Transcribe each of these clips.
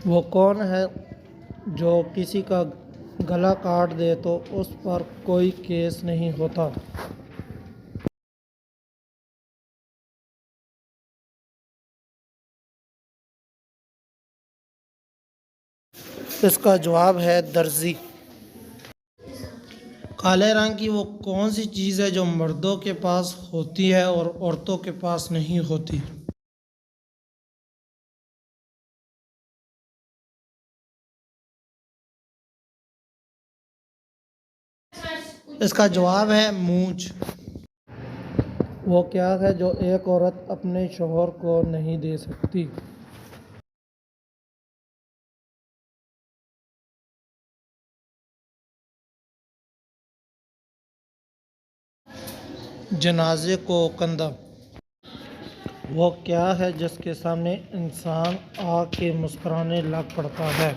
वो कौन है जो किसी का गला काट दे तो उस पर कोई केस नहीं होता? इसका जवाब है दर्जी। काले रंग की वो कौन सी चीज़ है जो मर्दों के पास होती है और औरतों के पास नहीं होती? इसका जवाब है मूंछ। वो क्या है जो एक औरत अपने शौहर को नहीं दे सकती? जनाजे को कंधा। वो क्या है जिसके सामने इंसान आके मुस्कुराने लग पड़ता है?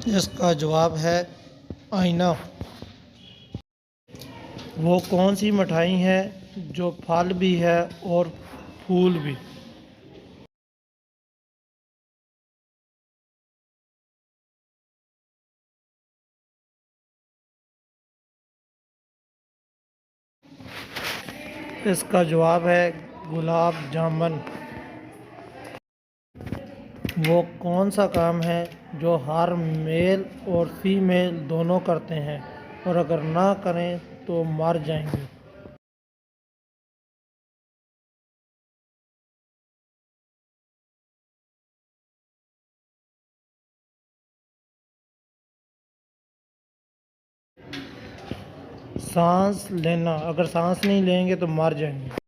इसका जवाब है आईना। वो कौन सी मिठाई है जो फल भी है और फूल भी? इसका जवाब है गुलाब जामुन। वो कौन सा काम है जो हर मेल और फीमेल दोनों करते हैं और अगर ना करें तो मर जाएंगे? सांस लेना। अगर सांस नहीं लेंगे तो मर जाएंगे।